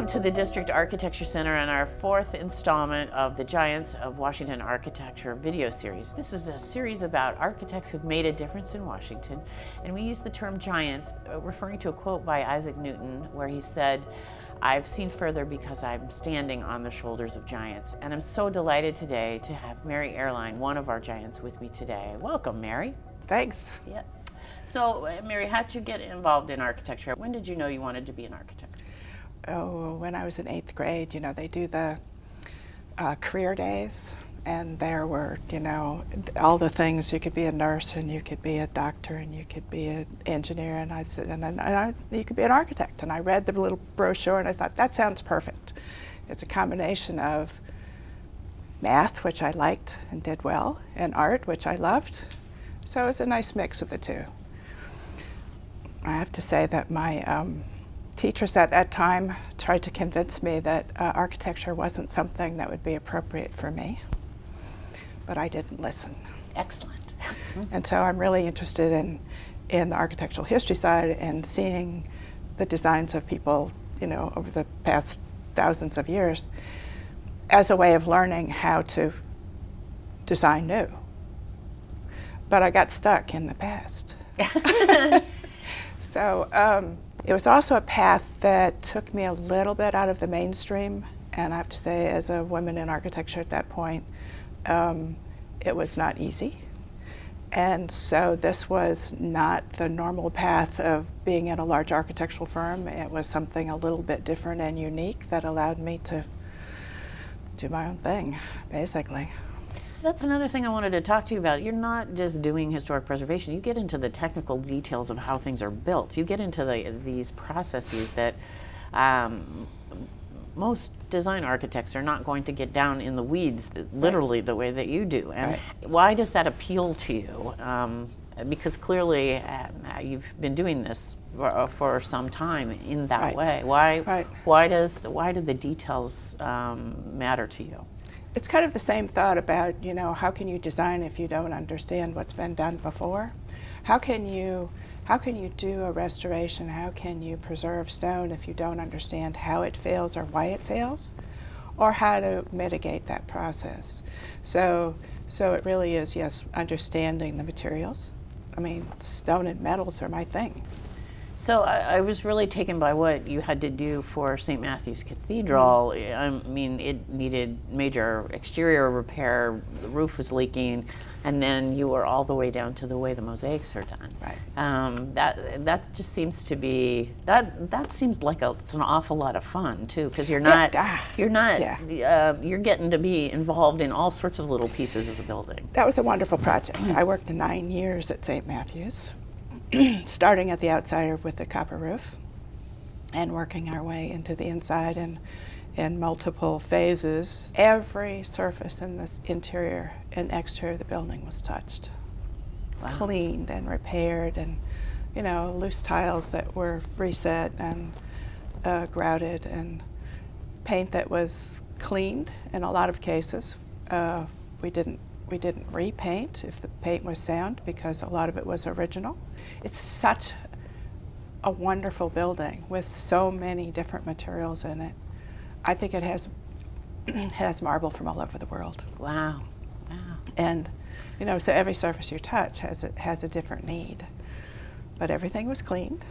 Welcome to the District Architecture Center and our fourth installment of the Giants of Washington Architecture video series. This is a series about architects who've made a difference in Washington, and we use the term giants, referring to a quote by Isaac Newton where he said, "I've seen further because I'm standing on the shoulders of giants." And I'm so delighted today to have Mary Oehrlein, one of our giants, with me today. Welcome, Mary. Thanks. Yeah. So, Mary, how did you get involved in architecture? When did you know you wanted to be an architect? Oh, when I was in 8th grade, they do the career days, and there were, all the things. You could be a nurse, and you could be a doctor, and you could be an engineer, and I said, you could be an architect. And I read the little brochure, and I thought, that sounds perfect. It's a combination of math, which I liked and did well, and art, which I loved. So it was a nice mix of the two. I have to say that my teachers at that time tried to convince me that architecture wasn't something that would be appropriate for me, but I didn't listen. Excellent. And so I'm really interested in the architectural history side and seeing the designs of people, over the past thousands of years as a way of learning how to design new. But I got stuck in the past. So it was also a path that took me a little bit out of the mainstream, and I have to say, as a woman in architecture at that point, it was not easy. And so this was not the normal path of being in a large architectural firm. It was something a little bit different and unique that allowed me to do my own thing, basically. That's another thing I wanted to talk to you about. You're not just doing historic preservation. You get into the technical details of how things are built. You get into these processes that most design architects are not going to get down in the weeds, literally, the way that you do. And why does that appeal to you? Because clearly you've been doing this for some time in that way. Why do the details matter to you? It's kind of the same thought about, how can you design if you don't understand what's been done before? How can you do a restoration? How can you preserve stone if you don't understand how it fails or why it fails, or how to mitigate that process? So it really is, yes, understanding the materials. I mean, stone and metals are my thing. So I was really taken by what you had to do for St. Matthews Cathedral. I mean, it needed major exterior repair, the roof was leaking, and then you were all the way down to the way the mosaics are done. Right. That just seems to be, that seems like it's an awful lot of fun too, because you're getting to be involved in all sorts of little pieces of the building. That was a wonderful project. I worked 9 years at St. Matthews. Starting at the outside with the copper roof and working our way into the inside in multiple phases. Every surface in this interior and exterior of the building was touched, cleaned and repaired, and loose tiles that were reset and grouted, and paint that was cleaned in a lot of cases. We didn't repaint if the paint was sound, because a lot of it was original. It's such a wonderful building with so many different materials in it. I think it has marble from all over the world. Wow. And so every surface you touch has a different need. But everything was cleaned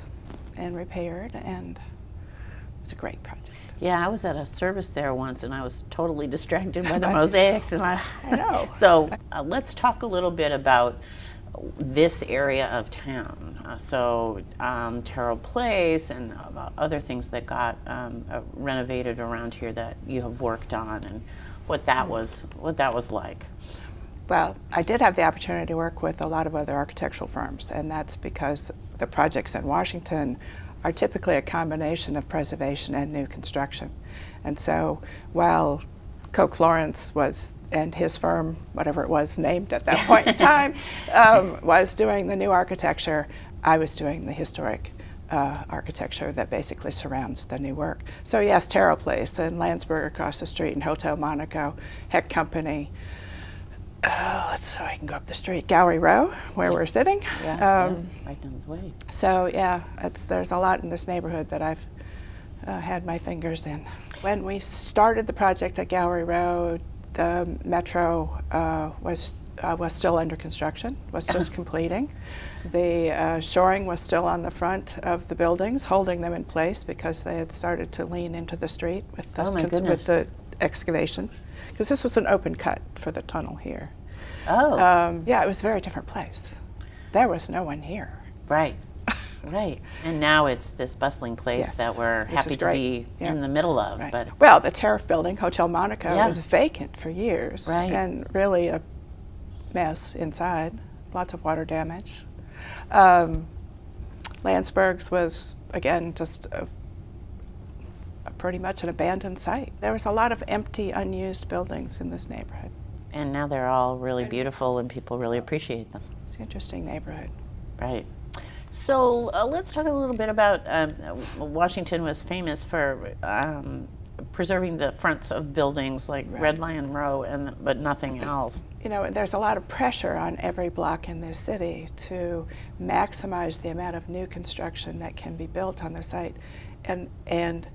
and repaired, and it was a great project. Yeah, I was at a service there once, and I was totally distracted by the mosaics. And I know. So let's talk a little bit about this area of town. Terrell Place and other things that got renovated around here that you have worked on, and what that was like. Well, I did have the opportunity to work with a lot of other architectural firms, and that's because the projects in Washington are typically a combination of preservation and new construction. And so while Koch Lawrence and his firm, whatever it was named at that point in time, was doing the new architecture, I was doing the historic architecture that basically surrounds the new work. So yes, Terrell Place and Landsberg across the street and Hotel Monaco, Heck Company, so I can go up the street, Gowrie Row, where we're sitting. Right down the way. So yeah, there's a lot in this neighborhood that I've had my fingers in. When we started the project at Gallery Road, the metro was still under construction, was just completing. The shoring was still on the front of the buildings, holding them in place because they had started to lean into the street with the excavation. Because this was an open cut for the tunnel here. Oh. Yeah, it was a very different place. There was no one here. Right. Right. And now it's this bustling place that we're happy to be in the middle of. Right. But well, the tariff building, Hotel Monaco, was vacant for years and really a mess inside. Lots of water damage. Landsberg's was, again, just pretty much an abandoned site. There was a lot of empty, unused buildings in this neighborhood. And now they're all really beautiful and people really appreciate them. It's an interesting neighborhood. Right. So let's talk a little bit about Washington was famous for preserving the fronts of buildings like Red Lion Row, but nothing else. You know, there's a lot of pressure on every block in this city to maximize the amount of new construction that can be built on the site. And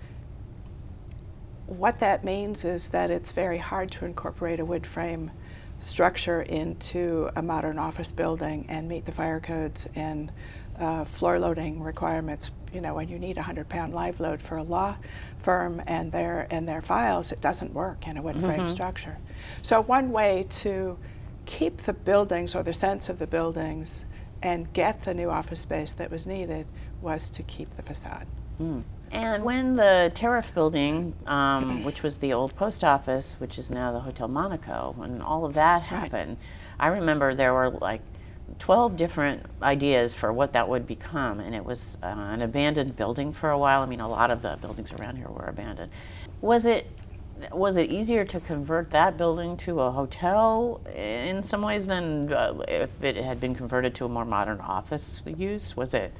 what that means is that it's very hard to incorporate a wood frame structure into a modern office building and meet the fire codes and floor loading requirements. You know, when you need a 100-pound live load for a law firm and their files, it doesn't work in a wood frame structure. So one way to keep the buildings or the sense of the buildings and get the new office space that was needed was to keep the facade. And when the tariff building, which was the old post office, which is now the Hotel Monaco, when all of that happened, I remember there were like 12 different ideas for what that would become, and it was an abandoned building for a while. I mean, a lot of the buildings around here were abandoned. Was it easier to convert that building to a hotel in some ways than if it had been converted to a more modern office use? Was it?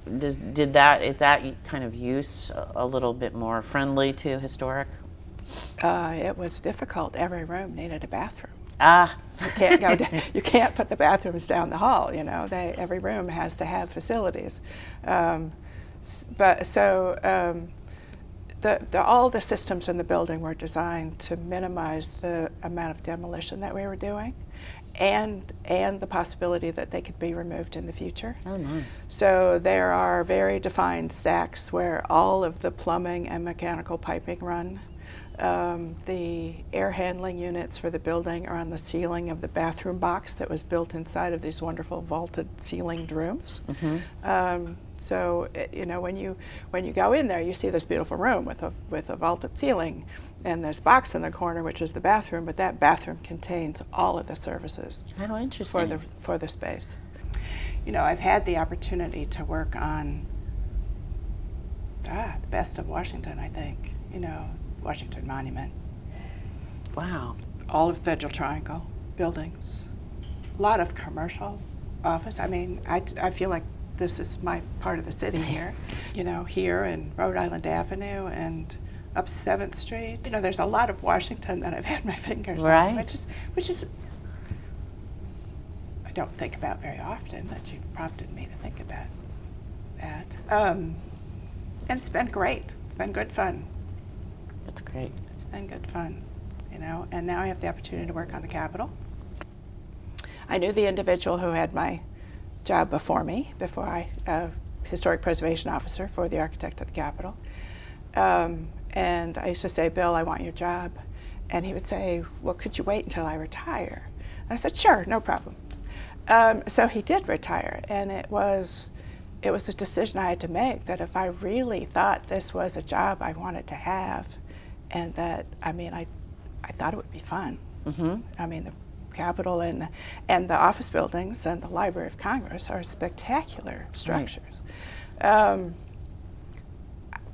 Is that kind of use a little bit more friendly to historic? It was difficult. Every room needed a bathroom. You can't go down, you can't put the bathrooms down the hall. You know, every room has to have facilities. All the systems in the building were designed to minimize the amount of demolition that we were doing, and the possibility that they could be removed in the future. Oh my! So there are very defined stacks where all of the plumbing and mechanical piping run. The air handling units for the building are on the ceiling of the bathroom box that was built inside of these wonderful vaulted ceilinged rooms. So you know, when you go in there, you see this beautiful room with a vaulted ceiling, and there's a box in the corner which is the bathroom, but that bathroom contains all of the services. How interesting. For the space. You know, I've had the opportunity to work on the best of Washington, I think. You know, Washington Monument. Wow. All of the Federal Triangle buildings. A lot of commercial office. I mean, I feel like this is my part of the city here. You know, here and Rhode Island Avenue and up 7th Street. You know, there's a lot of Washington that I've had my fingers on, which is I don't think about very often, but you've prompted me to think about that. And it's been great. It's been good fun. That's great. It's been good fun, you know, and now I have the opportunity to work on the Capitol. I knew the individual who had my job before me, historic preservation officer for the architect of the Capitol. And I used to say, Bill, I want your job. And he would say, well, could you wait until I retire? And I said, sure, no problem. So he did retire, and it was a decision I had to make, that if I really thought this was a job I wanted to have, and that, I mean, I thought it would be fun. I mean, the Capitol and the office buildings and the Library of Congress are spectacular structures. I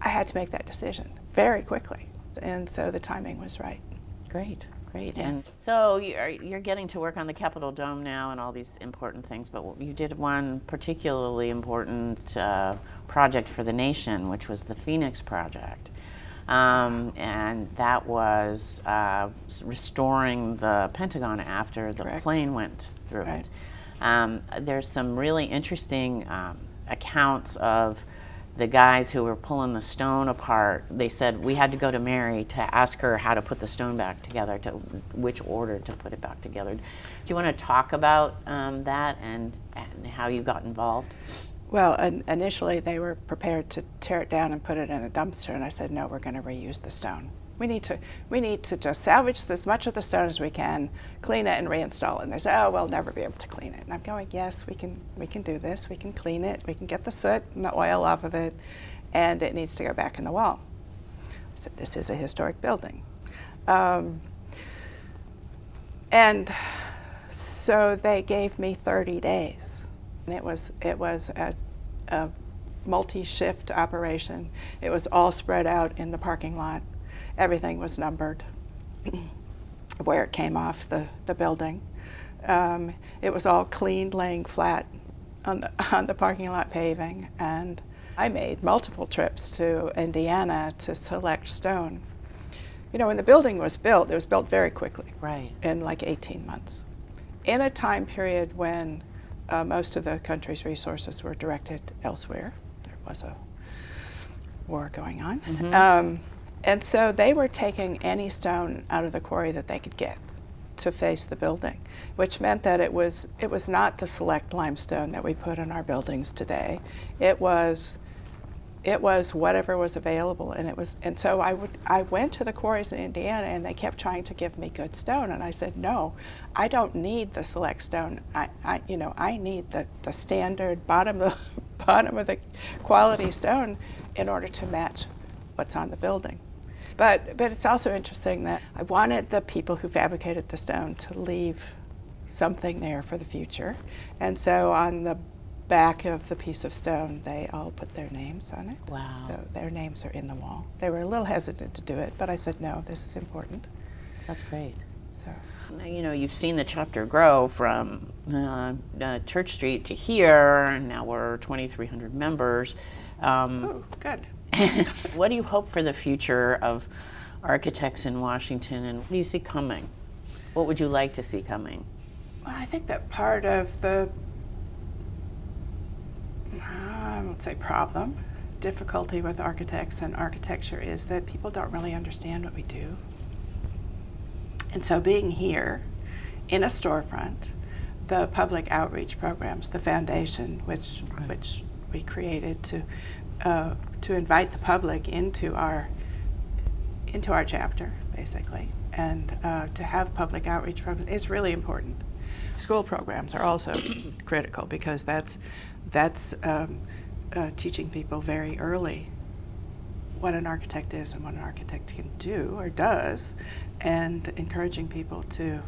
had to make that decision very quickly, and so the timing was right. Great. Great. Yeah. And so you're getting to work on the Capitol Dome now and all these important things, but you did one particularly important project for the nation, which was the Phoenix Project. And that was restoring the Pentagon after the plane went through it. There's some really interesting accounts of the guys who were pulling the stone apart, they said we had to go to Mary to ask her how to put the stone back together, to which order to put it back together. Do you want to talk about that and how you got involved? Well, initially they were prepared to tear it down and put it in a dumpster, and I said, no, we're going to reuse the stone. We need to just salvage as much of the stone as we can, clean it, and reinstall it. And they say, oh, we'll never be able to clean it. And I'm going, yes, we can do this. We can clean it. We can get the soot and the oil off of it, and it needs to go back in the wall. I said, this is a historic building. And so they gave me 30 days. And it was a multi-shift operation. It was all spread out in the parking lot. Everything was numbered where it came off the building. It was all cleaned, laying flat on the parking lot paving. And I made multiple trips to Indiana to select stone. You know, when the building was built, it was built very quickly, right, in like 18 months, in a time period when most of the country's resources were directed elsewhere. There was a war going on. Mm-hmm. And so they were taking any stone out of the quarry that they could get to face the building, which meant that it was not the select limestone that we put in our buildings today. It was whatever was available, and so I went to the quarries in Indiana, and they kept trying to give me good stone, and I said, no, I don't need the select stone. I need the standard bottom of the quality stone in order to match what's on the building. But it's also interesting that I wanted the people who fabricated the stone to leave something there for the future. And so on the back of the piece of stone, they all put their names on it. Wow. So their names are in the wall. They were a little hesitant to do it, but I said, no, this is important. That's great. So, you know, you've seen the chapter grow from Church Street to here, and now we're 2,300 members. oh, good. What do you hope for the future of architects in Washington, and what do you see coming? What would you like to see coming? Well, I think that part of the, I won't say problem, difficulty with architects and architecture is that people don't really understand what we do. And so being here in a storefront, the public outreach programs, the foundation, which we created to invite the public into our chapter, basically, and to have public outreach programs is really important. School programs are also critical because that's teaching people very early what an architect is and what an architect can do or does, and encouraging people to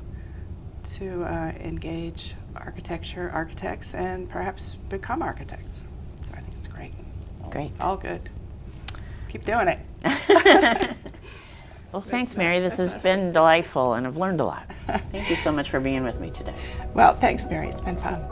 engage architects, and perhaps become architects. So I think it's great. Great. All good. Keep doing it. Well, thanks, Mary. This has been delightful, and I've learned a lot. Thank you so much for being with me today. Well, thanks, Mary. It's been fun.